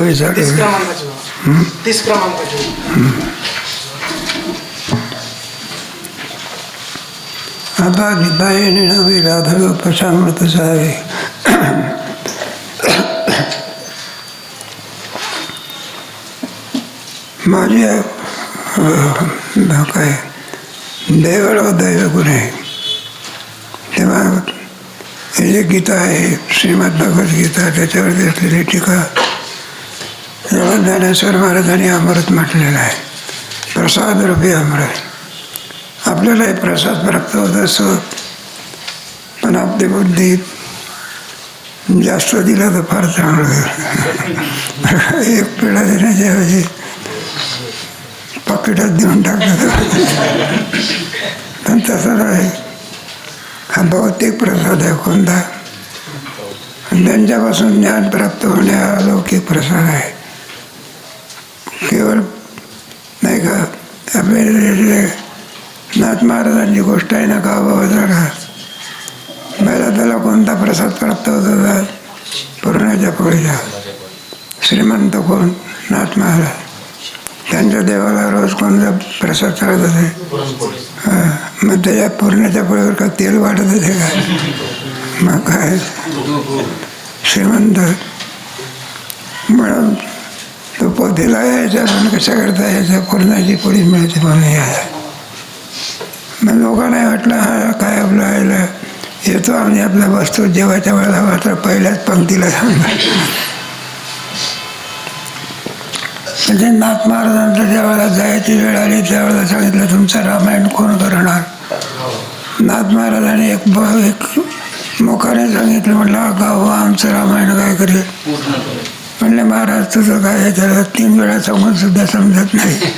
30 क्रमांकाची आता गीतायेने नवी राधागोपाशामृत सावे माझ्या काय देवळ व दैवगुण आहे. तेव्हा हे जे गीता आहे, श्रीमद भगवद्गीता, त्याच्यावरती असलेली टीका ज्ञानेश्वर महाराजांनी अमृत म्हटलेलं आहे. प्रसाद रूपी अमृत. आपल्यालाही प्रसाद प्राप्त होत असतो, पण आपली बुद्धी जास्त दिला तर फार चांगलं. एक पेढा देण्याच्याऐवजी पाकिटात देऊन टाकलं पण तसं नाही. हा भौतिक प्रसाद आहे कोणता, त्यांच्यापासून ज्ञान प्राप्त होणे हा अलौकिक प्रसाद आहे. केवळ नाही का आपले नाथ महाराजांची गोष्ट आहे ना, गावाला पहिला त्याला कोणता प्रसाद प्राप्त होत होता? पुरणाच्या पोळीचा. श्रीमंत कोण? नाथ महाराज. त्यांच्या देवाला रोज कोणता प्रसाद चढत होते? मग त्याच्या पुरणाच्या पोळीवर का तेल वाटत होते का? मग काय श्रीमंत म्हणून तो पोथीला यायचा, पण कशा करता यायचा? पुरणाची पोळी मिळते म्हणून यायचा. मग लोकांना वाटलं हा काय आपलं आयला येतो आम्ही आपल्या वस्तू जेवायच्या वेळेला मात्र पहिल्याच पंक्तीला सांगा. म्हणजे नाथ महाराजांच्या जेव्हा जायची वेळ आली त्यावेळेला सांगितलं तुमचं रामायण कोण करणार? नाथ महाराजांनी एक मुखाने सांगितलं, म्हटलं गाव आमचं रामायण काय करेल? म्हणले महाराज तुझं काय त्याला 3 वेळा सांगून सुद्धा समजत नाही,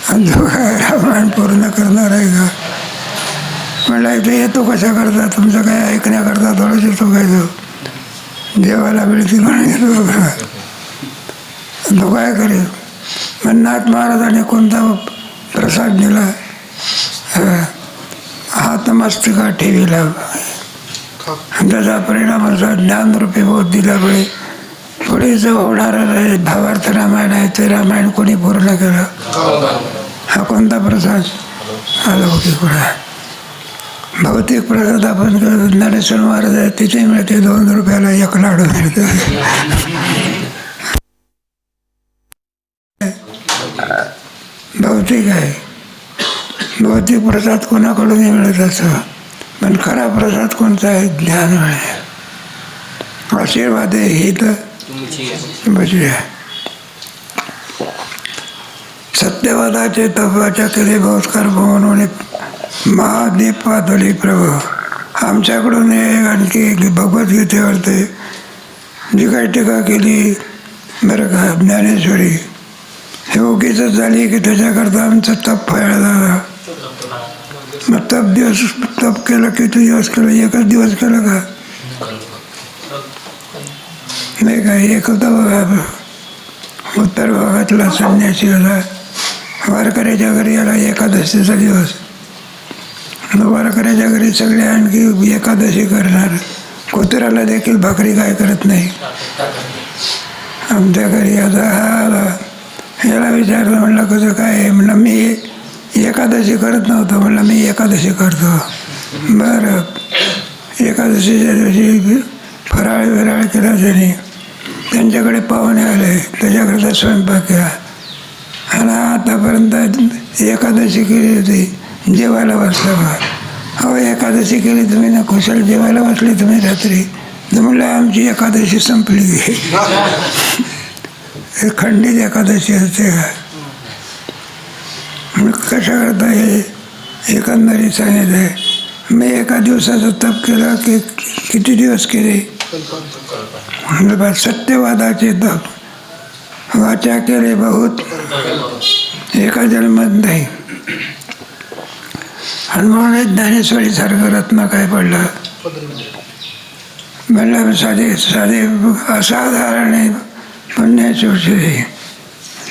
आणि तो काय रामायण पूर्ण करणार आहे का? म्हणलं इथे येतो कशा करता? तुमचं काय ऐकण्याकरता थोडंच येतो काय? तो जेवायला मिळते म्हणून येतो का? तो काय करेल? मग नाथ महाराजांनी कोणता प्रसाद दिला? हातमस्तका ठेवीला. त्याचा परिणाम असा ज्ञानरूपी बोध दिल्यामुळे पुढे जो होणारा भावार्थ रामायण आहे ते रामायण कोणी पूर्ण केलं? हा कोणता प्रसाद? अलौकिक प्रसाद. भौतिक प्रसाद आपण ज्ञानेश्वर महाराज आहे तिथे मिळते 2 रुपयाला 1 लाडू मिळतं. भौतिक आहे. भौतिक प्रसाद कोणाकडूनही मिळत असं, पण खरा प्रसाद कोणता आहे? ज्ञान आहे. आशीर्वाद आहे ही तर बचूया. सत्यवादाचे तत्वाच्या केले बहुस्कार म्हणून महादीप पातळी प्रभू. आमच्याकडून एक आणखी भगवद्गीतेवरती जी काही टीका केली बरं का ज्ञानेश्वरी, हे उगीच झाली की त्याच्याकरता आमचं तप फायदा झाला. मग तप केलं किती दिवस केलं? 1च दिवस केलं का? नाही का? एक होता बघा उत्तर भागातला संन्यासी होता. वारकऱ्याच्या घरी आला एकादशीचा दिवस. वारकऱ्याच्या घरी सगळे आणखी एकादशी करणार. कुत्र्याला देखील भाकरी काय करत नाही. आमच्या घरी आता हा याला विचारलं, म्हणलं कसं काय आहे? म्हणलं मी एकादशी करत नव्हतो. म्हणलं मी एकादशी करतो. बरं. एकादशीच्या दिवशी फराळ विराळ केला त्याने. त्यांच्याकडे पाहुणे आले, त्याच्याकरता स्वयंपाक केला. आणि आतापर्यंत एकादशी केली होती, जेवायला बसला बा. हो एकादशी केली तुम्ही ना, कुशल जेवायला बसली तुम्ही रात्री. तर म्हणलं आमची एकादशी संपली. हे खंडित एकादशी असते का? कशा करता हे एकंदरीत सांगितलं आहे. मी एका दिवसाचं तप केलं की किती दिवस केले? सत्यवादाचे तप. वाचा केले बहुत एका जन्मात नाही. आणि म्हणून ज्ञानेश्वरी सारखं रत्न काय पडलं? म्हणलं साधे असाधारण आहे पुण्याची औषधी.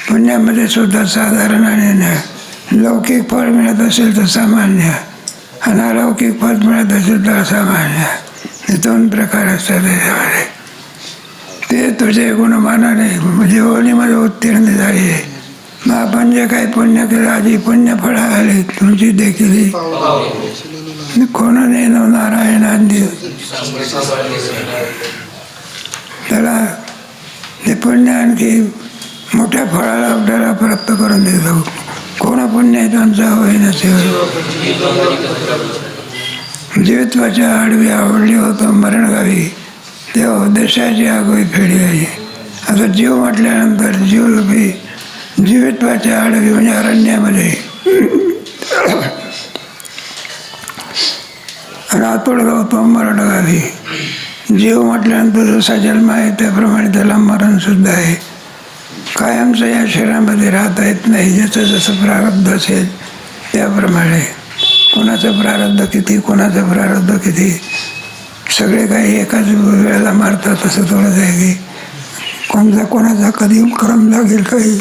पुण्यामध्ये सुद्धा साधारण आणि लौकिक फळ मिळत असेल तर सामान्य, आणि अलौकिक फळ मिळत असेल तर असामान्य. हे 2 प्रकार असतात त्याच्यामध्ये. ते तुझे गुणमानाने जीवनीमध्ये उत्तीर्ण झाली. मग आपण जे काही पुण्य केलं आधी पुण्यफळ आले तुमची देखील कोण नेनो नारायणांदी त्याला ते पुण्य आणखी मोठ्या फळाला आपल्याला प्राप्त करून देतो. कोण पुण्य त्यांचा होईना जीवित्वाच्या आडवी आवडली होतं मरणगावी तेव्हा देशाची आगोई फेडी आहे. आता जीव म्हटल्यानंतर जीवरूपी जीवित्वाच्या आडवी म्हणजे अरण्यामध्ये रातोड गौतम मरणगावी. जीव म्हटल्यानंतर जसा जन्म आहे त्याप्रमाणे त्याला मरणसुद्धा आहे. कायमचं या शरीरामध्ये राहता येत नाही. ज्याचं जसं प्रारब्ध असेल त्याप्रमाणे कोणाचं प्रारब्ध किती कोणाचं प्रारब्ध किती सगळे काही एकाच वेळेला मारतात. असं थोडंच आहे की कोणाचा कधी क्रम लागेल काही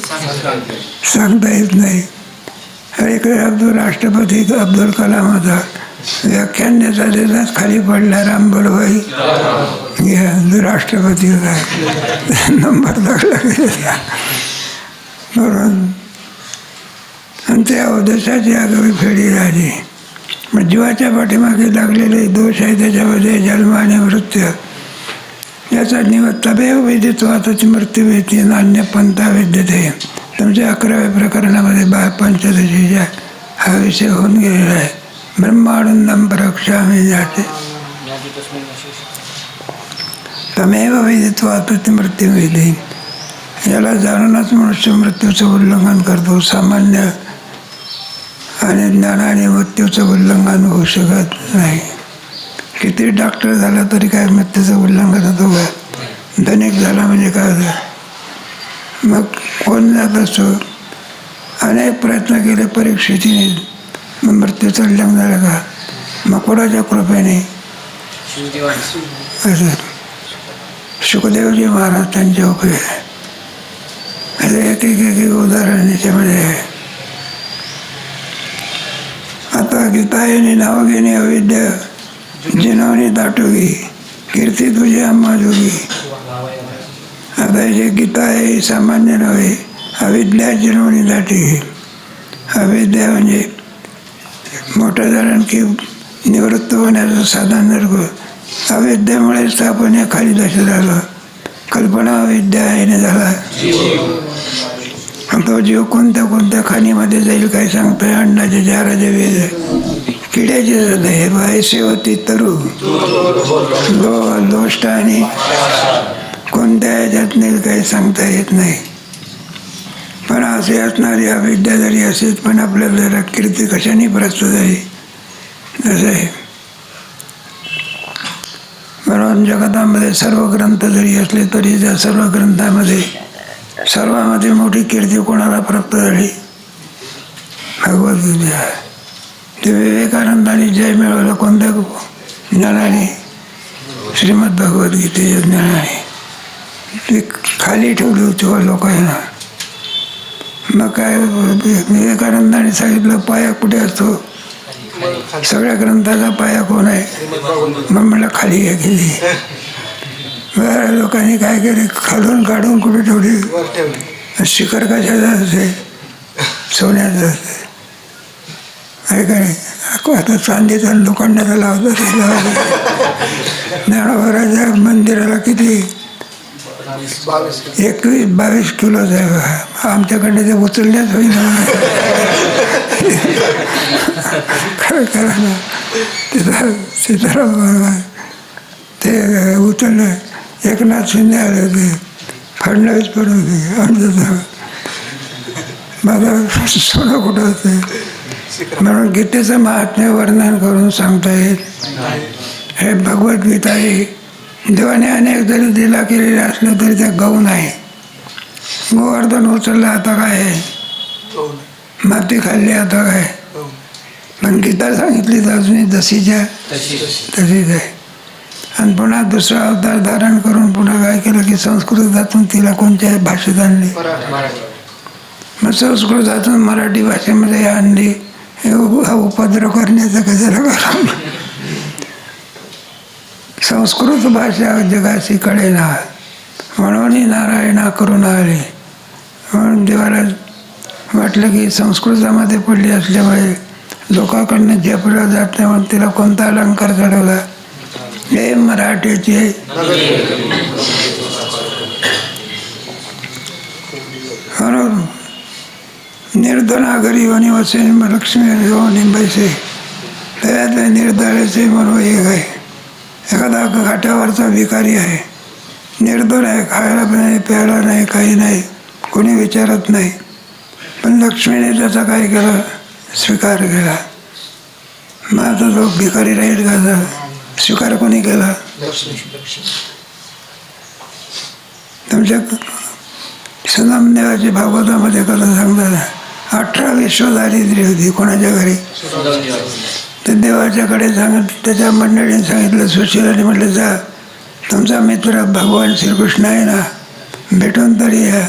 सांगता येत नाही. इकडे राष्ट्रपती अब्दुल कलाम होता. व्याख्यानाचा देतात खाली पडला रामबलभाई राष्ट्रपती होता. नंबर लागला बरोबर. आणि त्या देशाची आगावी फेडी झाली. मग जीवाच्या पाठीमागे लागलेले दोष आहे त्याच्यामध्ये जन्म आणि मृत्यू याचा तमेव विदित्वातच मृत्यू भीती नान्य पंथा विद्यते. तुमच्या 11व्या प्रकरणामध्ये पंचदशीच्या हा विषय होऊन गेलेला आहे. ब्रह्मानंदम प्रक्षामी जाते तमेव विदित्वातच मृत्यू विधी. याला जाणूनच मनुष्य मृत्यूचं उल्लंघन करतो. सामान्य आणि ज्ञानाने मृत्यूचं उल्लंघन होऊ शकत नाही. किती डॉक्टर झाला तरी काय मृत्यूचं उल्लंघन होतं का? धनिक झाला म्हणजे काय होतं? मग कोण जात असतो? अनेक प्रयत्न केले परीक्षेने मग मृत्यूचं उल्लंघन झालं का? मग कोणाच्या कृपेने? असं शुकदेवजी महाराज त्यांच्या उपयोग एक एक उदाहरण याच्यामध्ये आहे. आता गीतायनी नाव घेणे अविद्या जिनवणी दाटोगी कीर्ती तुझी आम्हा जोगी. आता जे गीता आहे सामान्य नव्हे. अविद्या जिनवणी दाटी. अविद्या म्हणजे मोठं झालं की निवृत्त होण्याचं साधन नरक. अविद्येमुळेच आपण या खाली दशा झालं. कल्पना अविद्या आहे झाला. तो जीव कोणत्या कोणत्या खाणीमध्ये जाईल काय सांगतोय. अंडाचे चाराचे वेद किड्याचे हे बायसे होती तरू दोष्ट आणि कोणत्या ह्याच्यात नाही काही सांगता येत नाही. पण असे असणारी अविद्या जरी असेल पण आपल्याला जरा कीर्ती कशाने प्राप्त झाली असं आहे. म्हणून जगतामध्ये सर्व ग्रंथ जरी असले तरी त्या सर्व ग्रंथामध्ये सर्वांमध्ये मोठी कीर्ती कोणाला प्राप्त झाली? भगवद्गीता. ते विवेकानंदाने जय मिळवलं कोणत्या ज्ञानाने? श्रीमद भगवद्गीतेच्या ज्ञानाने. ती खाली ठेवली होती लोकांना. मग काय विवेकानंदाने सांगितलं पाया कुठे असतो? सगळ्या ग्रंथाचा पाया कोण आहे? मग मला खाली गेली. बऱ्याच लोकांनी काय केले खालून काढून कुठे ठेवली? शिखर कशाचं असते? सोन्याचं असते आहे का नाही? आता चांदीचा लोखंडाचा लावतात. ज्ञानोबाच्या मंदिराला किती 21-22 किलोच आहे. आमच्याकडे ते उचलण्याच होईना. काय करा ना तिथं सीताराम ते उचललं. एकनाथ शिंदे आले होते. फडणवीस पण होते. आमचं माझं सोनं कुठं होते. म्हणून गीतेचं महात्म्य वर्णन करून सांगता येत. हे भगवद्गीता ही देवाने अनेक जरी दिला केलेले असलं तरी त्या गौण आहे. गोवर्धन उचललं आता काय आहे? माती खाल्ली आता काय? पण गीता सांगितली तर अजूनही जशीच्या तशीच आहे. आणि पुन्हा दुसरा अवतार धारण करून पुन्हा काय केलं की संस्कृतातून तिला कोणत्या भाषेत आणली? मग संस्कृतातून मराठी भाषेमध्ये आणली. हे उपद्रव करण्याचं कशाला कारण? संस्कृत भाषा जगाशी कळेना. म्हणून नारायणा करून आले. म्हणून देवाला वाटलं की संस्कृतामध्ये पडली असल्यामुळे लोकांकडनं जपलं जात नाही, म्हणून तिला कोणता अलंकार चढवला? हे मराठीचे म्हणून निर्धनागरी वनी वसे लक्ष्मी निंबायचे त्यातले निर्धनाचे म्हणून एक आहे. एखादा घाटावरचा भिकारी आहे, निर्धन आहे, खायला नाही, प्यायला नाही, काही नाही, कोणी विचारत नाही, पण लक्ष्मीने त्याचा काय केलं? स्वीकार केला. मग आता तो भिकारी राहील का? स्वीकार कोणी केला? तुमच्या सदामदेवाची भागवतामध्ये कथा सांगतात 18 विश्वदारिद्र्य होती कोणाच्या घरी. तर देवाच्याकडे त्याच्या मंडळीने सांगितलं, सुशीलाने म्हटलं जा, तुमचा मित्र भगवान श्रीकृष्ण आहे ना, भेटून तरी या.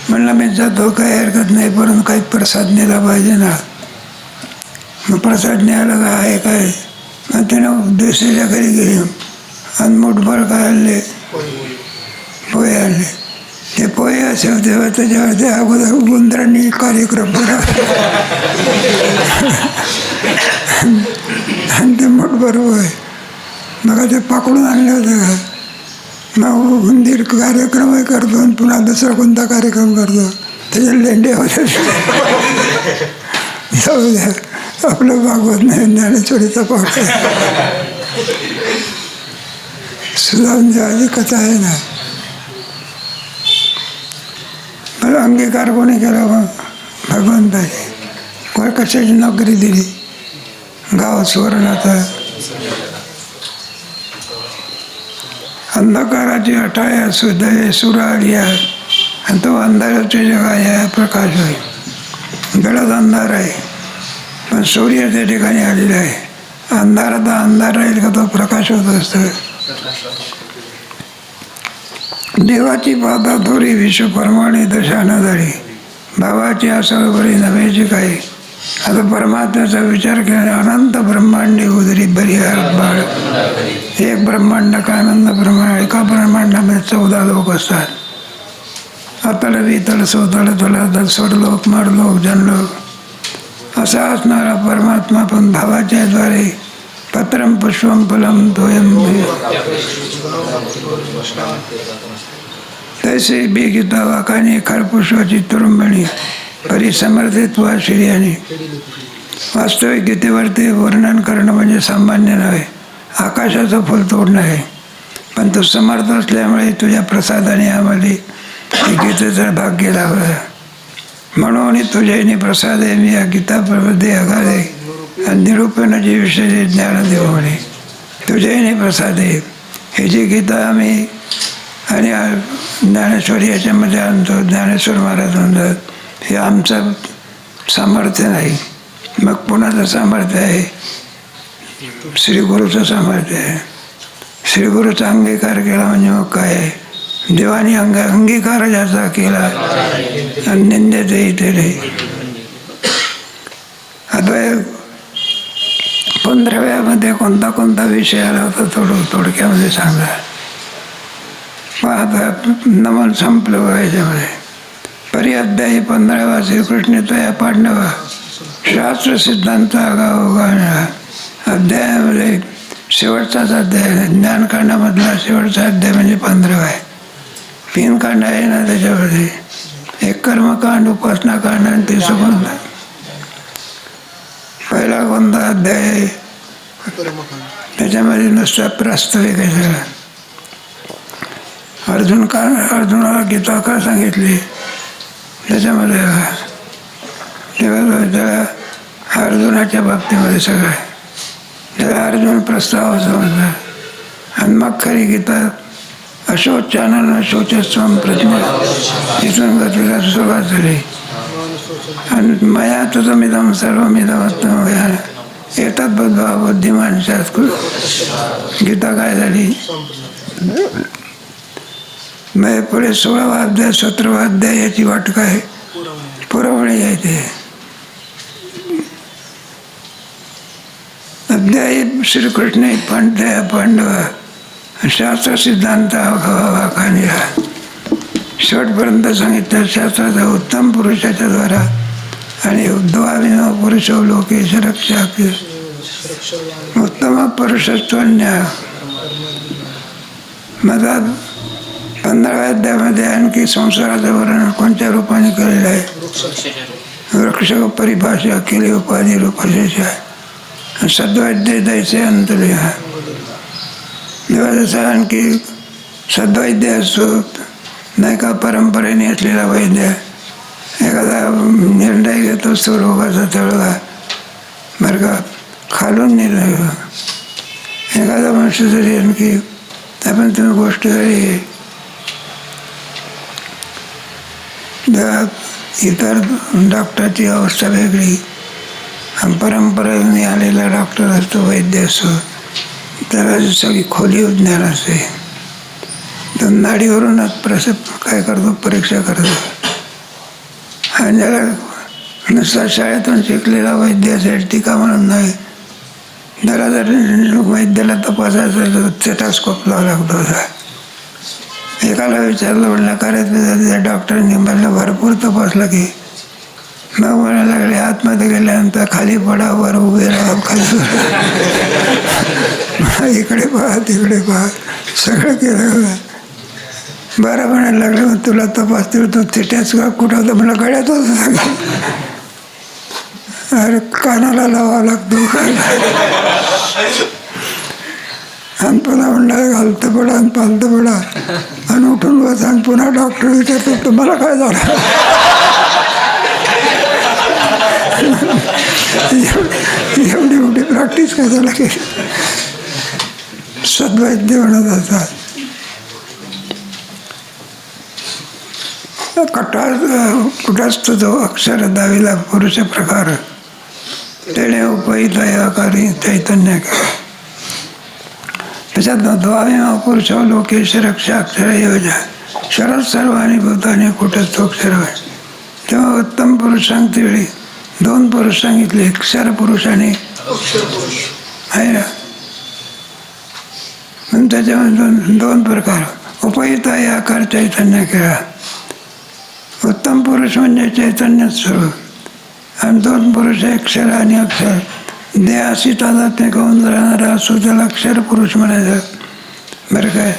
म्हणलं मी जातो, काही हरकत नाही, परंतु काही प्रसाद नेला पाहिजे ना. मग प्रसाद न्यायला काय आहे काय? मग त्यानं दुसऱ्याच्या घरी गेली आणि मोठभर काय आणले? पोहे आणले. ते पोहे असे तेव्हा त्याच्यावर ते अगोदर उंदरांनी कार्यक्रम करा आणि ते मोठभर पोहे मग ते पकडून आणले होते का? मग उंदीर कार्यक्रम करतो आणि पुन्हा दुसरा कोणता कार्यक्रम करतो, त्याचे लेंडे होते. जाऊ द्या, आपलं भागवत नाही, ज्ञानेश्वरीचा पाठ आहे. सुदामदेवाची कथा आहे ना. पण अंगीकार कोणी केला? मग भगवंताची. कोण कशाची नोकरी दिली? गाव सुवर्णाचा. अंधकाराची अटाया सुदय सुर आली आहे आणि तो अंधाराचे जग आहे, प्रकाश होईल. गडद अंधार आहे, पण सूर्य त्या ठिकाणी आलेला आहे. अंधारात अंधार राहील का? तो प्रकाश होत असतो. देवाची पाता थोरी विश्व परमाणे दशा न झाली, भावाची असळ बरी नव्हेची काही. आता परमात्म्याचा विचार केल्याने अनंत ब्रह्मांडी उदरी बरी बाळ. एक ब्रह्मांड का अनंत ब्रह्मांड, एका ब्रह्मांडामध्ये 14 लोक असतात. अतळ वितळ सोतळ तळ स्वर्लोक मरलोक जनलोक असा असणारा परमात्मा पण भावाच्या द्वारे पत्रम पुष्पम फलम तोयम तैसे बेगिता वाकाने खरपुष्पाची तुरुंबणी परिसमर्थित्व श्रेयाने. वास्तविक गीतेवर ते वर्णन करणं म्हणजे सामान्य नव्हे, आकाशाचं फुल तोडणं आहे. पण तू समर्थ असल्यामुळे तुझ्या प्रसादाने आम्हाला गीतेचा भाग गेला होता. म्हणून तुझ्याने प्रसाद आहे मी या गीता प्रबद्धे अगाधे आणि निरूपणाचे विषय ज्ञान देऊ म्हणे. तुझ्याने प्रसाद आहे. हे जी गीता आम्ही आणि ज्ञानेश्वरी याच्यामध्ये आणतो, ज्ञानेश्वर महाराज म्हणतात हे आमचं सामर्थ्य नाही. मग कोणाचं सामर्थ्य आहे? श्रीगुरूचं सामर्थ्य आहे. श्रीगुरूचा अंगीकार केला म्हणजे मग काय आहे? देवाने अंगीकार ज्याचा केला आणि निंदेतही ते नाही. आता 15व्यामध्ये कोणता कोणता विषय आला होता थोडक्यामध्ये सांगा. मग आता नमन संपलं याच्यामध्ये. परिअध्यायी 15वा श्रीकृष्ण तया पांडवा शास्त्र सिद्धांत आगावगा अध्यायामध्ये शेवटचाच अध्याय, ज्ञानकांडामधला शेवटचा अध्याय म्हणजे 15वा आहे. 3 कांड आहे ना त्याच्यामध्ये, एक कर्मकांड, उपासनाकांड आणि ते सुगंध. पहिला कोणता अध्याय आहे? त्याच्यामध्ये नुसतं प्रास्ताविक आहे सगळं. अर्जुनाला गीता का सांगितली त्याच्यामध्ये त्याला अर्जुनाच्या बाबतीमध्ये सगळं आहे. त्याला अर्जुन प्रस्ताव समजला आणि मग खरी गीता अशोचानन शोचस्वम प्रतिमा इथून गतीला सुरुवात झाली. आणि मया तुझमिदम सर्वमिदमत्तम येतात बद्धा बुद्धिमान शास्त्र. गीता काय झाली? मग पुढे 16वा अध्याय 17वा अध्याय याची वाट काय? पुरवणी आहे. ते अध्याय श्रीकृष्ण पांडवा शास्त्र सिद्धांत आखानिला शेवटपर्यंत सांगितलं. शास्त्राचा उत्तम पुरुषाच्या द्वारा आणि उद्धवाभिनव पुरुषो लोकेश रक्षा उत्तम पुरुषत्वन्या. माझा 15व्या अध्यायामध्ये आणखी संसाराचं वर्णन कोणत्या रूपाने केलेलं आहे. वृक्ष परिभाषा केली उपाधी रूपशेषा सद्वैद्य दैसे अंतलिहा. जेव्हा जसं आणखी सद्वैद्य असतो नाही का, परंपरेने असलेला वैद्य एखादा निर्णय घेतो असतो रोगाचा तळगा बरं का, खालून निर्णय. एखादा मनुष्य जरी आणखी आपण तुम्ही गोष्ट जरी इतर डॉक्टरची अवस्था वेगळी, परंपरेने आलेला डॉक्टर असतो, वैद्य असतो, त्याला सगळी खोली ज्ञान असते. तर नाडीवरूनच काय करतो, परीक्षा करतो. आणि ज्याला नुसता शाळेतून शिकलेला वैद्य असेल टीका म्हणून नाही, त्याला जर वैद्याला तपासायचं तर स्टेथोस्कोप लावा लागतो. एकाला विचारलं म्हणलं का रे त्या डॉक्टरांनी म्हणलं भरपूर तपासलं की मग म्हणायला लागले आतमध्ये गेल्यानंतर खाली पडा, वर उभे राहा, खाली इकडे पहा तिकडे पहा सगळं केलं. बरं म्हणायला लागलं मग तुला तपासतील तो तिथेच का कुठं होतं मला गळ्यात होतं. अरे कानाला लावा लागतो आणि पुन्हा म्हणलं घालतं पडा आणि पालतं पडा आणि उठून बस आणि पुन्हा डॉक्टर विचारतो तुम्हाला काय झालं. एवढी मोठी प्रॅक्टिस कशाला केली. सद्वैद्य म्हणत असतात. कुठंच जो अक्षर दाविला पुरुष प्रकार त्याने उपहित आकारी चैतन्य केलं. त्याच्यात द्वाविमा पुरुष लोकेश रक्षा अक्षर योजा शरद सर्वानी भूताने कुठस्थोक्षर आहे. तेव्हा उत्तम पुरुष सांगते वेळी 2 पुरुष सांगितले, क्षर पुरुष आणि आहे ना. म्हणून त्याच्यामध्ये 2 प्रकार उपहित आकार चैतन्य केला. उत्तम पुरुष म्हणजे चैतन्य स्वरूप आणि 2 पुरुष अक्षर आणि अक्षर देहाशी तादात्म्य करून राहणारा असो त्याला अक्षर पुरुष म्हणायचं बरं काय.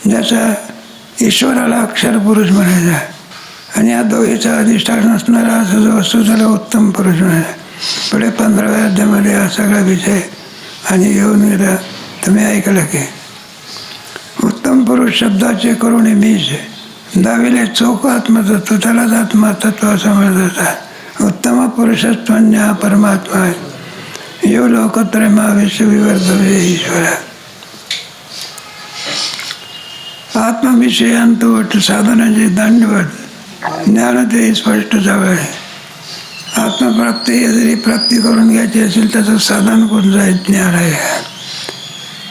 ज्याचा ईश्वराला अक्षर पुरुष म्हणायचा आणि या दोघीचा अधिष्ठान असणारा असं जो असतो त्याला उत्तम पुरुष म्हणायचा. पुढे 15व्या अध्यायामध्ये हा सगळा विषय आणि येऊन गेला. तुम्ही ऐकलं की उत्तम पुरुष शब्दाचे करुणे बीज दाविले चोख आत्मतत्व त्यालाच आत्मतत्व असं म्हणत होता. उत्तम पुरुषत्वन्य हा परमात्मा आहे. यो लोकत्रयमा विश्वविवर्धवे ईश्वरा. आत्मविषयांतवट साधनाचे दांडवट ज्ञान ते स्पष्ट जावं आहे. आत्मप्राप्ती जरी प्राप्ती करून घ्यायची असेल त्याचं साधन कोणतं आहे, ज्ञान आहे.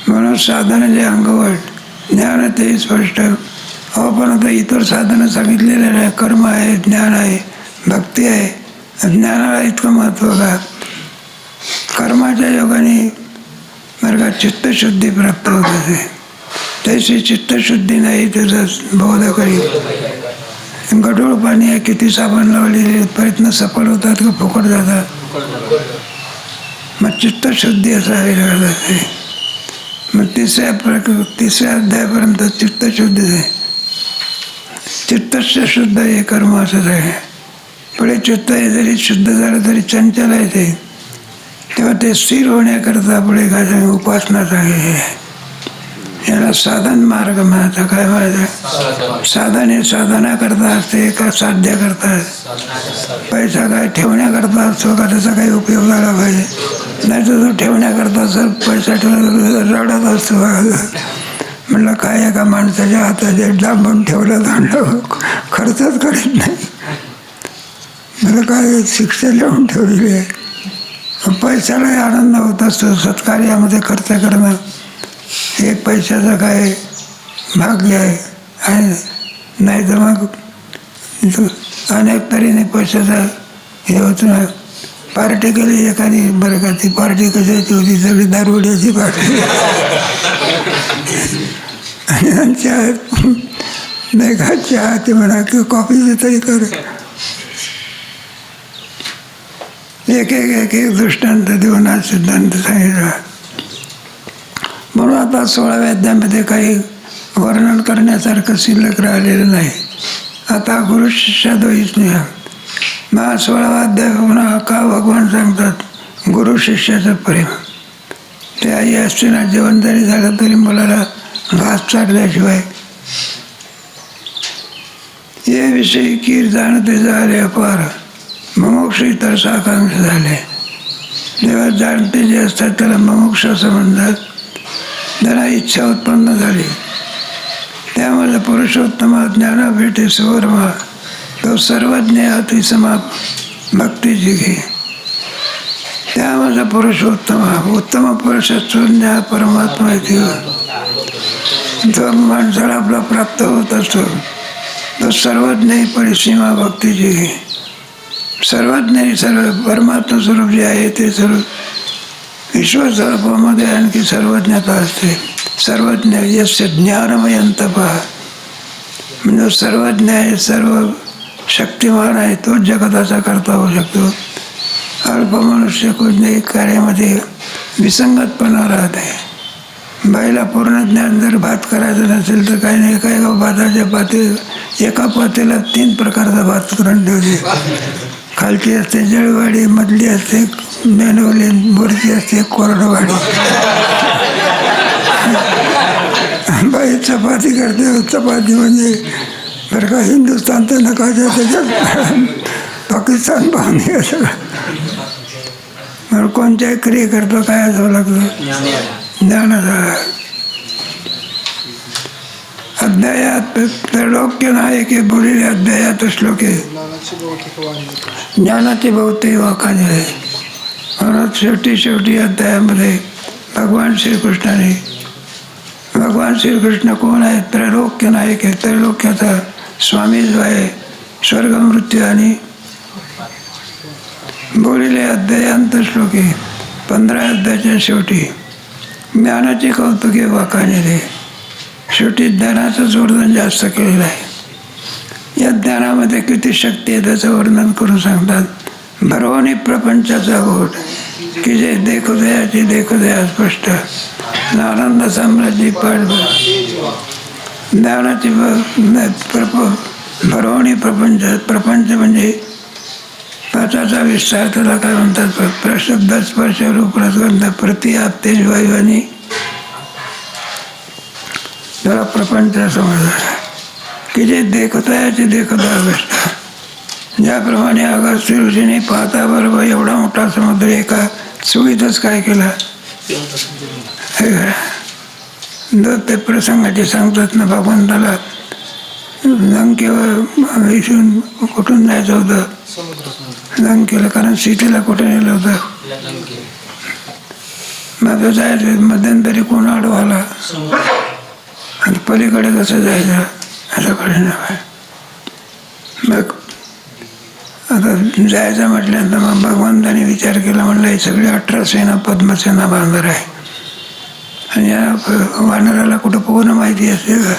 म्हणून साधनाचे अंगवट ज्ञान ते स्पष्ट. पण इतर साधनं सांगितलेले आहे, कर्म आहे, ज्ञान आहे, भक्ती आहे. ज्ञानाला इतकं महत्त्व का. कर्माच्या योगाने बरं का चित्तशुद्धी प्राप्त होत असते. त्याची चित्तशुद्धी नाही त्याचा बोध करी. गढूळ पाणी आहे, किती साबण लावलेले प्रयत्न सफल होतात का फुकट जातात. मग चित्तशुद्धी असावी लागत असते. मग तिसऱ्या अध्यायापर्यंत चित्तशुद्धी आहे. चित्तस्य शुद्ध हे कर्म असंच आहे. पुढे चित्त हे जरी शुद्ध झालं तरी चंचल आहे ते. तेव्हा ते स्थिर होण्याकरता पुढे काय उपासना सांगितली. याला साधन मार्ग म्हणायचा. काय म्हणायचं, साधन हे साधनाकरता असते का साध्याकरता. पैसा काय ठेवण्याकरता असतो का त्याचा काही उपयोग झाला पाहिजे. नाही तर तो ठेवण्याकरता जर पैसा ठेवला रडत असतो. म्हटलं काय एका माणसाच्या हाताचे डांबून ठेवलं दांडलं खर्चच करीत नाही. मला काय शिक्षा लिहून ठेवलेली आहे. पैशालाही आनंद होत असतो सत्कार्यामध्ये खर्च करणं. एक पैशाचा काय भाग्य आहे आणि नाही तर मग अनेक तऱ्हेने पैशाचा हे होतं ना. पार्टी केली एखादी बरं का, ती पार्टी कशाची होती, सगळी दारुड्याची पार्टी. आणि चहा नाही का चहा ते म्हणा किंवा कॉफीचे तरी कर. एक एक दृष्टांत देऊन आज सिद्धांत सांगितला. म्हणून आता 16व्या अध्यायामध्ये काही वर्णन करण्यासारखं शिल्लक राहिलेलं नाही. आता गुरु शिष्याद्वयीच नाही. मग 16वा अध्याय पुन्हा का भगवान सांगतात गुरु शिष्याचं प्रेम. ते आई असते ना, जेवण जरी झालं तरी मुलाला घास चाटल्याशिवाय ये विषयी कीर जाणते झाले अपार मुमुक्ष तर साकांक्ष झाले. जेव्हा जाणते जे असतात त्याला मुमुक्ष असं म्हणतात. त्याला इच्छा उत्पन्न झाली, त्यामध्ये पुरुषोत्तमा ज्ञाना भेटे सुवर्मा तो सर्वज्ञ अतिसमा भक्तीची घे. त्यामध्ये पुरुषोत्तमा उत्तम पुरुषोत्तम परमात्मा जो माणसाला आपला प्राप्त होत असतो तो सर्वज्ञ परिसीमा भक्तीची घे. सर्वज्ञ सर्व परमात्मा स्वरूप जे आहे ते सर्व ईश्वर स्वरूपामध्ये आणखी सर्वज्ञता असते. सर्वज्ञ यस्य ज्ञानमयंतपा म्हणजे सर्वज्ञ आहे, सर्व शक्तिमान आहे, तोच जगताचा करता होऊ शकतो. अल्प मनुष्य कोणत्याही कार्यामध्ये विसंगतपणा राहते. बाईला पूर्ण ज्ञान जर भात करायचं नसेल तर काही नाही, काही भाताच्या पाती एका पातेला 3 प्रकारचा भात करून ठेवते. खालची असते जळवाडी, मधली असते मेनवली, वरची असते कोरडवाडी. बाई चपाती करते. चपाती म्हणजे बरं का हिंदुस्थान तर नकाच्या त्याच्यात पाकिस्तान पाहुणे आहे सगळं. मग कोणत्याही क्रिया करतो काय असावं लागतं ज्ञानाचा. अध्यायात त्रैलोक्य नायके बोलिले अध्यायात श्लोके ज्ञानाची बहुते वाखाणे आहे. म्हणून शेवटी अध्यायामध्ये भगवान श्रीकृष्ण कोण आहे? त्रैलोक्य नायक आहे. त्रैलोक्याचा स्वामी जो आहे, स्वर्ग मृत्यू आणि बोलिले अध्यायांत श्लोके 15 अध्यायाच्या शेवटी ज्ञानाचे कौतुके वाखाणे रे. शेवटी ज्ञानाचं जोडधन जास्त केलेलं आहे. या ज्ञानामध्ये किती शक्ती आहे त्याचं वर्णन करून सांगतात. भरवणी प्रपंचाचा घोट की जे देखो दया स्पष्ट आनंद साम्राज्य पाठ ज्ञानाची भरवणी प्रपंच म्हणजे पाचाचा विस्तार. त्याला काय म्हणतात? प्रशब्द स्पर्श रूप रसगंध प्रतिआप तेजवायू आणि त्याला प्रपंच समजला की जे देखतायाचे देखता अवस्था. ज्याप्रमाणे अगस्त्य ऋषीने पाहता बरोबर एवढा मोठा समुद्र एका सुळीतच काय केला. ते प्रसंगाचे सांगतात ना, भगवंताला लंकेवर इथून कुठून जायचं होतं लंकेला, कारण सीतेला कुठे नेलं होतं. मग जायचं मध्यंतरी कोण आडवा आला आणि पलीकडे कसं जायचं असं प्रश्न आहे. मग आता जायचं म्हटल्यानंतर मग भगवंताने विचार केला. म्हणलं हे सगळे 18 सेना पद्मसेना बांधर आहे आणि या वानराला कुठं पोहणं माहिती असते का?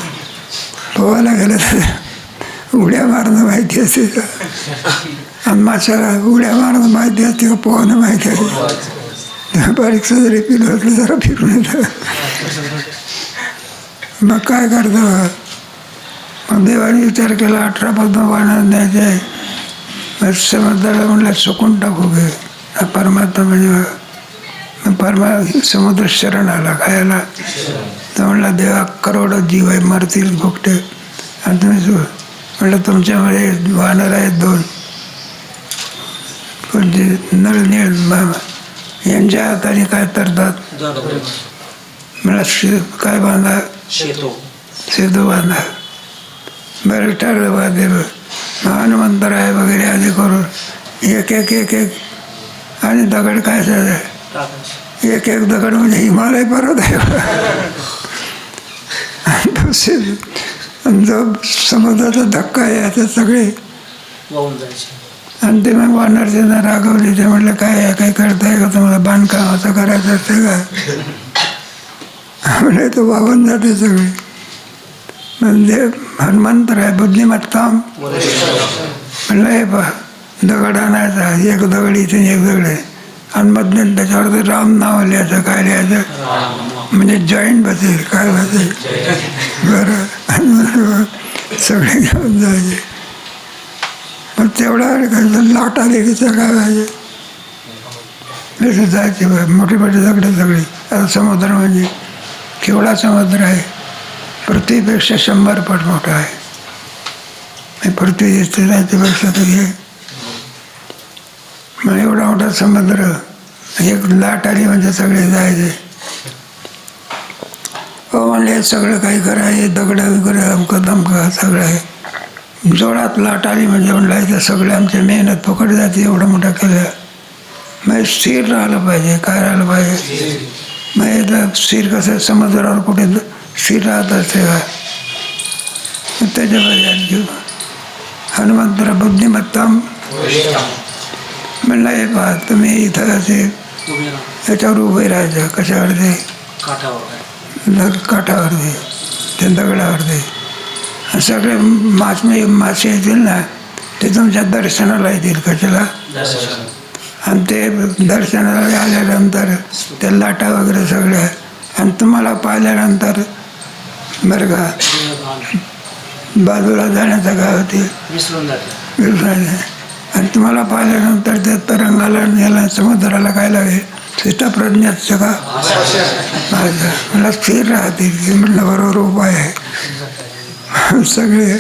पोहायला गेलं तर उड्या मारणं माहिती असते का? आणि माशाला उड्या मारणं माहिती असते का? पोहणं माहिती असते. बारीकचं जरी पिलं असलं जरा फिरून येतं. मग काय करतं? मग देवाने विचार केला 18 पद्म वानर द्यायचे आहे. मग समुद्राला म्हणलं सुकून टाकू घे. परमात्मा म्हणजे समुद्र शरण आला खायला. तर म्हणला देवा करोडो जीव आहे, मरतील फुकटे. आणि तुम्ही म्हणलं तुमच्यामध्ये वानर आहेत 2 कोणते नळनीळ यांच्या हाताने काय तरतात. मला काय बांधा? सेतू बांधा. बरं ठरलं बा देव हनुमंतराय वगैरे आधी करून एक आणि दगड काय एक दगड म्हणजे हिमालय पर्वत आहे. जो समुद्राचा धक्का आहे आता सगळे आणि ते मग वानर त्यांना रागवले. ते म्हटलं काय काही करताय का तुम्हाला? बांधकाम असं करायचं असतं का? म्हणजे तो वाहून जाते सगळे. म्हणजे हनुमंतराय बुद्धिमत्ताम म्हणलं हे पहा दगड आणायचा, एक दगड इथे एक दगड आहे आणि मधून त्याच्यावर तर राम नाव लिहायचं. काय लिहायचं म्हणजे जॉईंट बसेल, काय बसेल बरं. सगळे घेऊन जायचे. पण तेवढा लाट आली की त्या काय व्हायचे जायचे मोठे मोठे दगडे सगळे. आता समुद्र म्हणजे केवढा समुद्र आहे, पृथ्वीपेक्षा 100 पट मोठा आहे. पृथ्वी दिसते त्याच्यापेक्षा तर हे मग एवढा मोठा समुद्र. एक लाट आली म्हणजे सगळे जायचे. हो म्हणले सगळं काही करा, हे दगड वगैरे अमकं दमकं सगळं आहे. जोरात लाट आली म्हणजे म्हणलं इथं सगळे आमची मेहनत फुकट जाते. एवढं मोठं केलं मग स्थिर राहिलं पाहिजे. काय राहिलं पाहिजे मग इथं स्थिर कसं समुद्रावर कुठे स्थिर राहत असते का त्याच्या पाहिजे. हनुमंतरा बुद्धिमत्ताम म्हणलं हे पहा तुम्ही इथं असे याच्यावर उभे राहायचं. कशावर ते काठावर दे, ते दगडावर दे. सगळे मासे येतील ना ते तुमच्या दर्शनाला येतील. कशाला आणि ते दर्शनाला आल्यानंतर ते लाटा वगैरे सगळ्या आणि तुम्हाला पाहिल्यानंतर बरं का बाजूला जाण्याचं काय होते विसरून. आणि तुम्हाला पाहिल्यानंतर त्या तरंगाला याला समुद्राला काय लागेल स्थितप्रज्ञाचं का मला स्थिर राहतील. म्हटलं बरोबर उपाय आहे. सगळे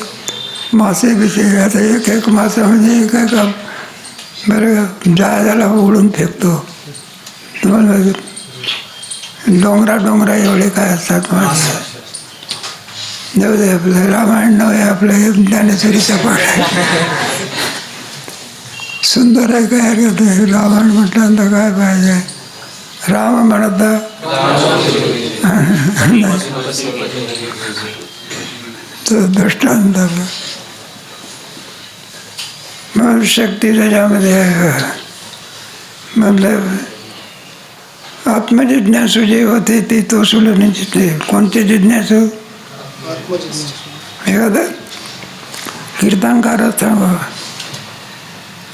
मासे बिसे आता एक एक मासा म्हणजे काय का बरं जहाजाला उघडून फेकतो. तुम्हाला डोंगरा एवढे काय असतात मासे. जाऊ दे आपलं रामायण नव्हे आपलं ज्ञानेश्वरीचा पाठ आहे. सुंदर आहे. काय हरकत आहे. रामायण म्हटल्यानंतर काय पाहिजे राम म्हणत तो दृष्टांत. मग शक्ती त्याच्यामध्ये मतलब आत्मजिज्ञासू जे होते ते तो सोडून जिथे कोणते जिज्ञासू एखादा कीर्तनकार असता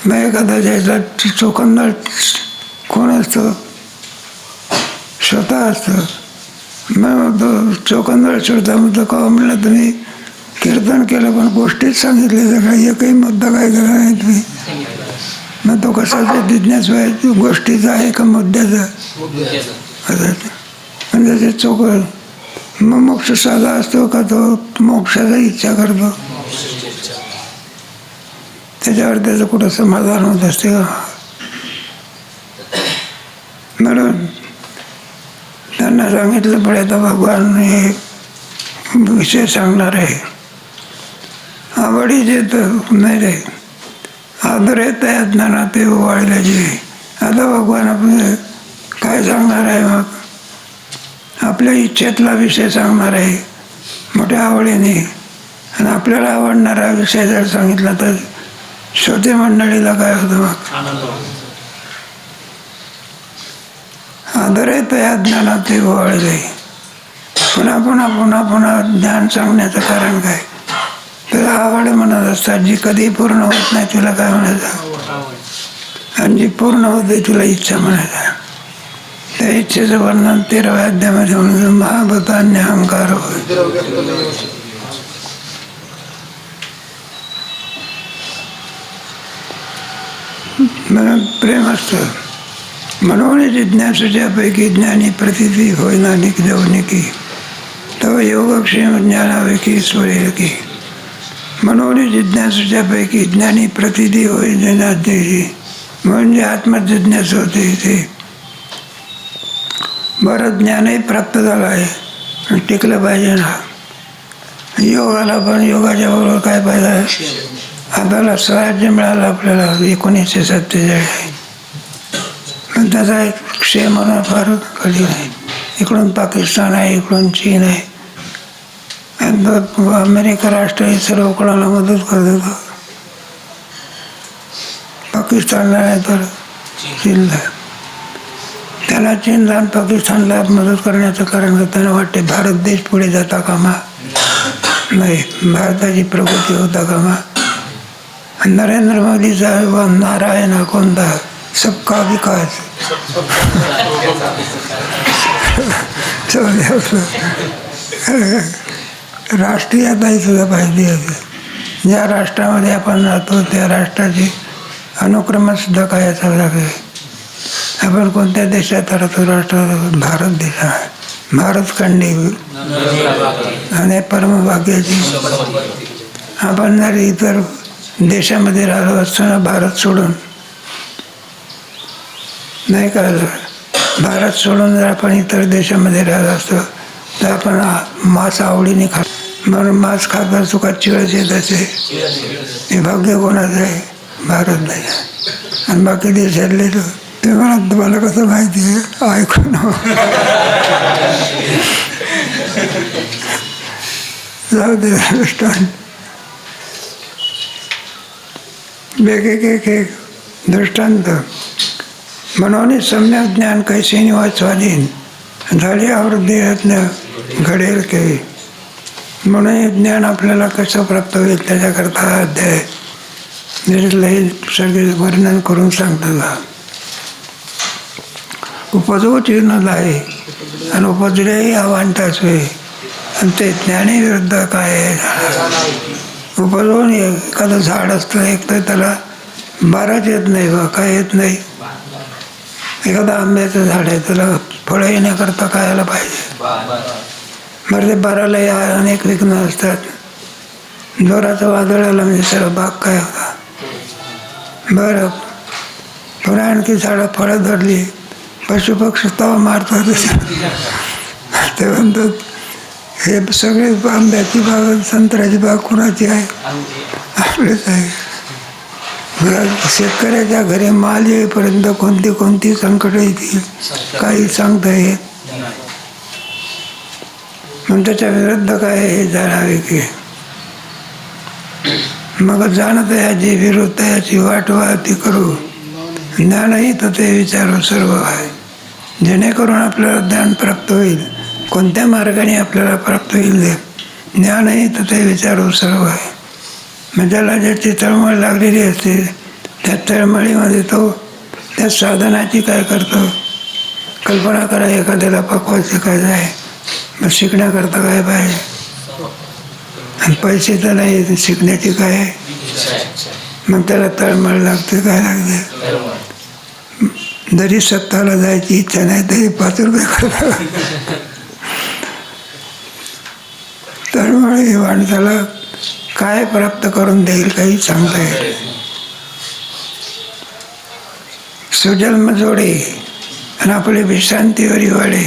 मग एखादा ज्याचा चोखंदळ कोण असतं स्वतः असतं. मग तो चोखंदळ सोडता मग तो का म्हणलं तुम्ही कीर्तन केलं पण गोष्टीच सांगितले तर काही एकही मुद्दा काय केला नाही तुम्ही. मग तो कशाचा जिज्ञासू आहे गोष्टीचा आहे का मुद्द्याचा म्हणजे ते चोख. मग मोक्ष साधा असतो का तो मोक्षाचा इच्छा करतो त्याच्यावर त्याचं कुठं समाधान होत असते का. म्हणून त्यांना सांगितलं पण आता भगवान हे विषय सांगणार आहे. आवडीचे तर नाही रे आदर येत आहे ज्ञानात ते वाढल्या जे. आता भगवान आपलं काय सांगणार आहे मग आपल्या इच्छेतला विषय सांगणार आहे मोठ्या आवडीने. आणि आपल्याला आवडणारा विषय जर सांगितला तर श्रोते मंडळीला काय होतं मग आदर येत या ज्ञानात ते वाढले. पुन्हा पुन्हा पुन्हा पुन्हा ज्ञान सांगण्याचं कारण काय त्याला आवड म्हणत असतात. जी कधी पूर्ण होत नाही तिला काय म्हणायचं आणि जी पूर्ण होते तिला इच्छा म्हणायचं. त्या इच्छेचं वर्णन 13व्या अध्यायामध्ये म्हणून महाभूतान्य अहंकार होय. म्हणून प्रेम असतं. मनोनी जिज्ञासूच्यापैकी ज्ञानी प्रतिती होईना निकी तव योगक्षेम ज्ञानापैकी स्वरेल की. मनोनी जिज्ञासूच्यापैकी ज्ञानी प्रतिती होईना म्हणजे आत्मजिज्ञास होते ते. बरं ज्ञानही प्राप्त झालं आहे टिकलं पाहिजे ना. योगाला पण योगाच्या बरोबर काय पाहिजे आपल्याला स्वराज्य मिळालं आपल्याला 1947. पण त्याचा एक क्षेम होणं फार कठीण आहे. इकडून पाकिस्तान आहे इकडून चीन आहे आणि अमेरिका राष्ट्र हे सर्व कोणाला मदत करत होतं. पाकिस्तानला नाही तर चीनला. त्याला चीनला आणि पाकिस्तानला मदत करण्याचं कारण त्यांना वाटते भारत देश पुढे जाता कामा नाही, भारताची प्रगती होता कामा. नरेंद्र मोदीचा नारा आहे ना कोणता, सबका विकास. राष्ट्रीयता सुद्धा पाहिजे होती. ज्या राष्ट्रामध्ये आपण राहतो त्या राष्ट्राची अनुक्रम सुद्धा काय असावं लागेल. आपण कोणत्या देशात राहतो, राष्ट्रात भारत देश आहे, भारतखंडी आणि परमभाग्याची. आपण जर इतर देशामध्ये राहिलो असताना भारत सोडून नाही करायचं. भारत सोडून जर आपण इतर देशामध्ये राहिलो असतो तर आपण मांस आवडीने खात, म्हणून मांस खाता चुका चिळच येत असे. हे भाग्य कोणाचं आहे, भारत नाही. आणि बाकी देशातले ते म्हणा तुम्हाला कसं माहिती आहे ऐकून. जाऊ दे दृष्टांत. एक दृष्टांत. म्हणून सम्यक ज्ञान कैसे निवास स्वाधीन झाले आवृत्ती यत्न घडेल केवी. म्हणून हे ज्ञान आपल्याला कसं प्राप्त होईल त्याच्याकरता हा अध्याय हे सगळे वर्णन करून सांगतात. उपजो चिन्ह आहे आणि उपजलेही आव्हानताच होय. आणि ते ज्ञानी विरुद्ध काय आहे. उपजवून एखादं झाड असतं, एक तर त्याला बाराच येत नाही बा, काय येत नाही. एखादं आंब्याचं झाड आहे, त्याला फळं येण्याकरता काय यायला पाहिजे. बरं ते बाराला अनेक विघ्न असतात. जोराचं वादळ आलं म्हणजे सर्व बाग काय होता. बरं पुन्हा आणखी झाडं फळं धरली, पशुपक्षी तवा मारतात. ते म्हणतात हे सगळे आंब्याची बाग संत्र्याची बाग कुणाची आहे, आपलेच आहे. शेतकऱ्याच्या घरी माल येईपर्यंत कोणती कोणती संकट येतील काही सांगता येत. मग त्याच्या विरुद्ध काय हे जाणावे की मग जाणत याची विरुद्ध याची वाट वाहती करू. ज्ञानही तर ते विचारू सर्व आहे. जेणेकरून आपल्याला ज्ञान प्राप्त होईल. कोणत्या मार्गाने आपल्याला प्राप्त होईल ज्ञानही तर ते विचारू सर्व आहे. मग ज्याला ज्याची तळमळ लागलेली असते त्या तळमळीमध्ये तो त्या साधनाची काय करतो. कल्पना करा एखाद्याला पकवान शिकायचं आहे, मग शिकण्याकरता काय पाहिजे. आणि पैसे तर नाही, शिकण्याची काय आहे. मग त्याला तळमळ लागते, काय लागते. जरी सत्ताला जायची इच्छा नाही तरी 5 रुपये करतात. तळमळ ही माणसाला काय प्राप्त करून देईल काही सांगता येईल. सुजन्म जोडे आणि आपले विश्रांतीवरी वाडे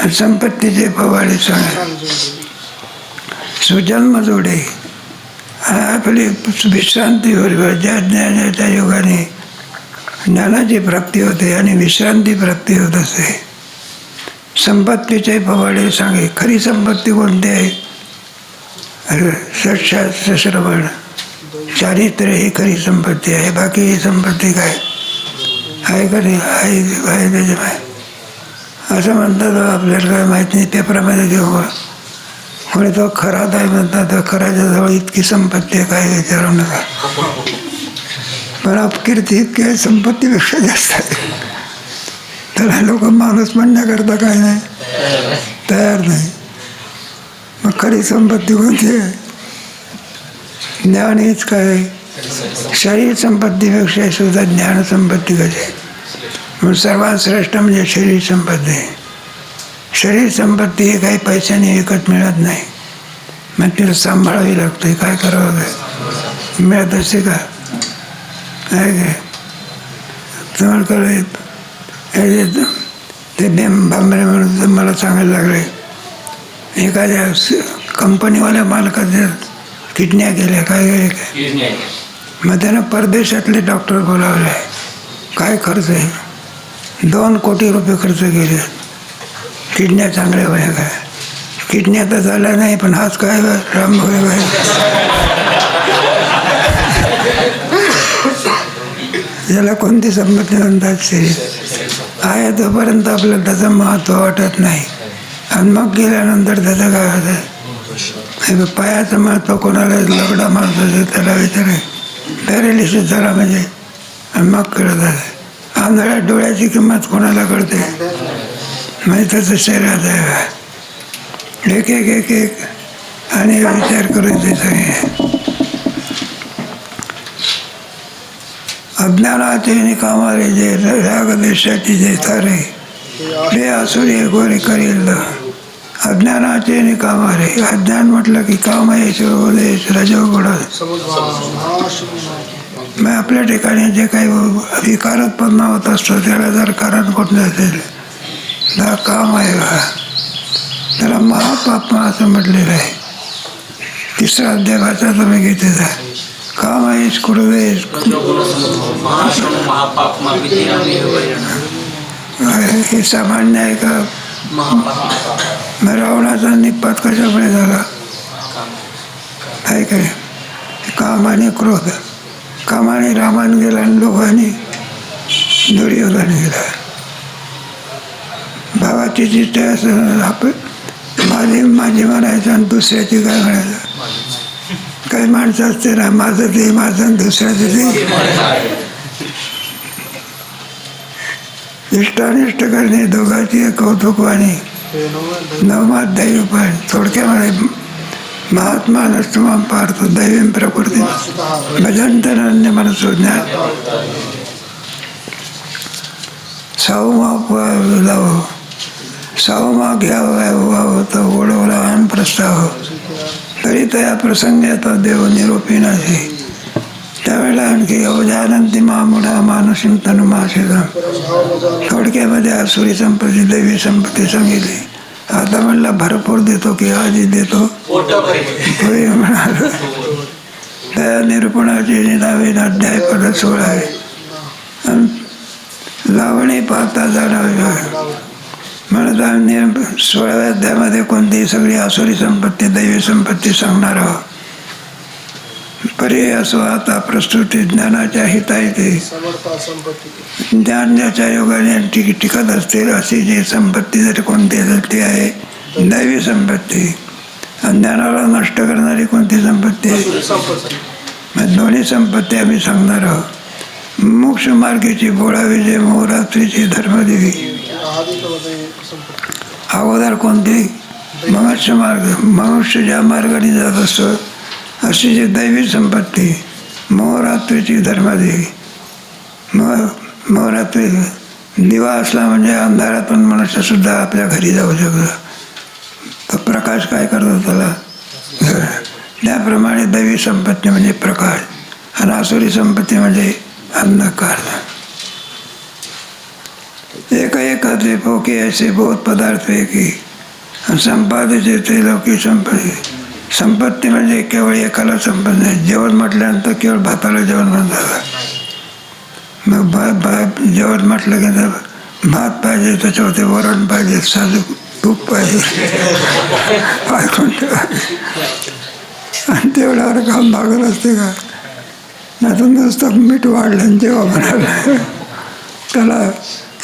आणि संपत्तीचे पवाडे सांगा. सुजन्म जोडे आपली विश्रांतीवर ज्या ज्ञानाच्या योगाने ज्ञानाची प्राप्ती होते आणि विश्रांती प्राप्ती होत असते. संपत्तीचे पवाडे सांगे. खरी संपत्ती कोणती आहे. सत्शास्त्र श्रवण चारित्र्य ही खरी संपत्ती आहे. बाकी ही संपत्ती काय आहे का नाही आहे त्याच्या असं म्हणतात. आपल्याला काय माहीत नाही. पेपरामध्ये जेव्हा कोणी तो खरात आहे म्हणतात, तर खराच्या जवळ इतकी संपत्ती आहे काय विचारू नका. पण अपकीर्ती इतकी संपत्तीपेक्षा जास्त आहे. त्याला लोक माणूस म्हणण्याकरता काय नाही तयार नाही. मग खरी संपत्ती कोणती आहे. ज्ञान हेच काय. शरीर संपत्तीपेक्षा सुद्धा ज्ञान संपत्ती कशी. म्हणून सर्वात श्रेष्ठ म्हणजे शरीर संपत्ती. शरीर संपत्ती हे काही पैशाने विकत मिळत नाही. मग तिला सांभाळावी लागते. काय करावं काय मिळत असते का काय काय तुम्हाला ते भांबरे म्हणून मला सांगायला लागले. एखाद्या कंपनीवाल्या मालकाच्या किडन्या गेल्या काय गेले. मग त्यानं परदेशातले डॉक्टर बोलावले. काय खर्च आहे. 2 कोटी रुपये खर्च केले. किडन्या चांगल्या वया काय. किडन्या तर झाल्या नाही पण हाच काय राम वय. याला कोणती संपत्ती म्हणतात. शरीर आहे तोपर्यंत आपल्याला त्याचं महत्त्व वाटत नाही. आणि मग गेल्यानंतर त्याचं काय होतं हे पायाचं महत्त्व कोणाला लगडा माणसाचं त्याला विचारे. पॅरेलिसिस झाला म्हणजे आणि मग कळत आहे. आंधळ्या डोळ्याची किंमत कोणाला कळते? म्हणजे त्याचं शरीरात आहे. एक एक एक एक आणि विचार करायचे सगळे. अज्ञानाचे कामारे जे राग देशाची जे तारे ते असुरी गोरे करील. अज्ञानाचे कामारे. अज्ञान म्हटलं की कामयेश ओदेश रजोगुण. मग आपल्या ठिकाणी जे काही विकार उत्पन्न होत असतो त्याला जर कारण कुठलं असेल तर काम आहे. त्याला महापाप असं म्हटलेलं आहे. तिसरा अध्याय वाचा तुम्ही गीतेचा. काम आहेस कुरुदेश. हे सामान्य आहे का? रावणाचा निपात कशामुळे झाला आहे काय? काम आणि क्रोध. कामाने रामान गेला आणि लोभाने दुर्योधन गेला. भावाची चिठ्ठी असं आपण माझी म्हणायचं आणि दुसऱ्याची काय म्हणायचं. काही माणसं असते ना, माझं ते माझं आणि दुसऱ्याचं ते. इष्टानिष्ट करणे दोघांची कौतुकवाणी नवमात दैवपान. थोडक्यामध्ये महात्मा नष्टमाम पार्थ दैवीम प्रकृती भजंतनान्य मनसो ज्ञान. सावमा घ्यावं तर ओढवला अन प्रस्ताव तरी त्या प्रसंगी आता देव निरोपीनाशी. त्यावेळेला आणखी अवजानंती मामुडा मानुषिम तनुमाशिदम. थोडक्यामध्ये आसुरी संपत्ती दैवी संपत्ती सांगितली. आता म्हणला भरपूर देतो की आधी देतो म्हणाल. त्या निरूपणाची नवीन अध्याय पद 16 आहे. लावणी पाहता जाणावी म्हणत 16व्या अध्यायामध्ये कोणतीही सगळी आसुरी संपत्ती दैवी संपत्ती सांगणार आहोत. पर्याय असो आता प्रस्तुती ज्ञानाच्या हितायते. ज्ञानाच्या योगाने टिकत असतील अशी जी संपत्ती जर कोणती असेल ती आहे दैवी संपत्ती. ज्ञानाला नष्ट करणारी कोणती संपत्ती आहे? दोन्ही संपत्ती आम्ही सांगणार आहोत. मोक्ष मार्गाची बोळा विजय मोहरात्रीची धर्मदेवी. अगोदर कोणती? मनुष्य मार्ग. मनुष्य ज्या मार्गाने जात असतो अशी जी दैवी संपत्ती मोहरात्रीची धर्मदेवी. मोहरात्री दिवा असला म्हणजे अंधारातून मनुष्यसुद्धा आपल्या घरी जाऊ शकतो. तर प्रकाश काय करतो त्याला? त्याप्रमाणे दैवी संपत्ती म्हणजे प्रकाश आणि आसुरी संपत्ती म्हणजे अंधकार. एकाचे पोके असे बहुत पदार्थ एकी संपादचे ते लौकिक संपत्ती. संपत्ती म्हणजे केवळ एकाला संपत्ती नाही. जेवण म्हटल्यानंतर केवळ भाताला जेवण म्हणतात. मग जेवण म्हटलं की भात पाहिजे, त्याच्यावरती वरण पाहिजे, साजूक तूप पाहिजे. ऐकून आणि तेवढ्यावर काम भागत असते का? नाही तर नुसतं मीठ वाढलं जेव्हा म्हणाला त्याला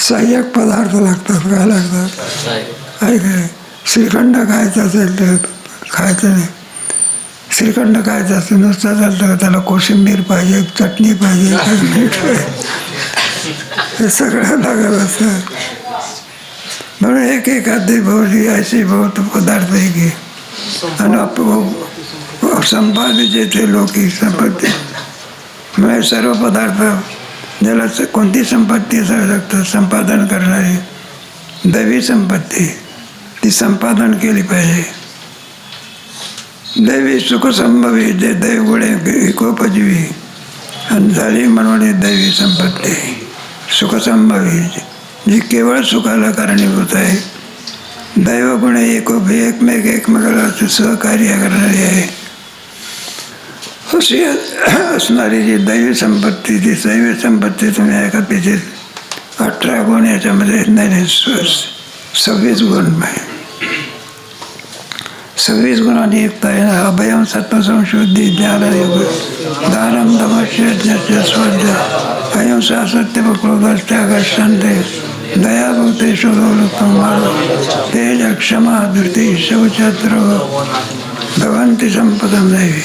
सहाय्यक पदार्थ लागतात. काय लागतात? ऐकाय श्रीखंड खायचं असेल तर खायचं नाही. श्रीखंड खायचं असेल नुसतं चालतं का? त्याला कोशिंबीर पाहिजे, चटणी पाहिजे, मीठ पाहिजे, हे सगळं लागत असतं. म्हणून एक एखादी भोवती अशी बहुत पदार्थ आहे की आणि संपादित ते लौकिक संपत्ती म्हणजे सर्व पदार्थ ज्याला कोणती संपत्ती शकतात संपादन करणारी दैवी संपत्ती ती संपादन केली पाहिजे. दैवी सुखसंभवी जे दैवगुणे एकोपजीवी आणि झाली म्हणून दैवी संपत्ती सुखसंभवी जी केवळ सुखाला कारणीभूत आहे. दैवगुणे एकमेकाला सहकार्य करणारी आहे. अशी असणारी जी दैवी संपत्ती ती दैवी संपत्ती तुम्ही ऐका. तिचे 18 गुण याच्यामध्ये नाही 26 गुण आहे. 26 गुणांनी युक्त आहे. अभयम सत्वसंशुद्धी ज्ञानयोग दानम दमश्य स्वाध्याय अहिंसा सत्य क्रोधत्याग शांती दया भक्ती शोधोत्तम तेज क्षमा धृती शौचत्र भवन्ति सम्पदं दैवी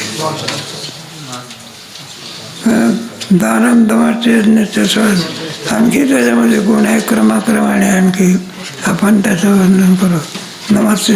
दानम दमश्चेत नित्यस्वद. आणखी त्याच्यामध्ये गुण आहे, क्रमाक्रमाने आणखी आपण त्याचं वर्णन करू. नमस्ते.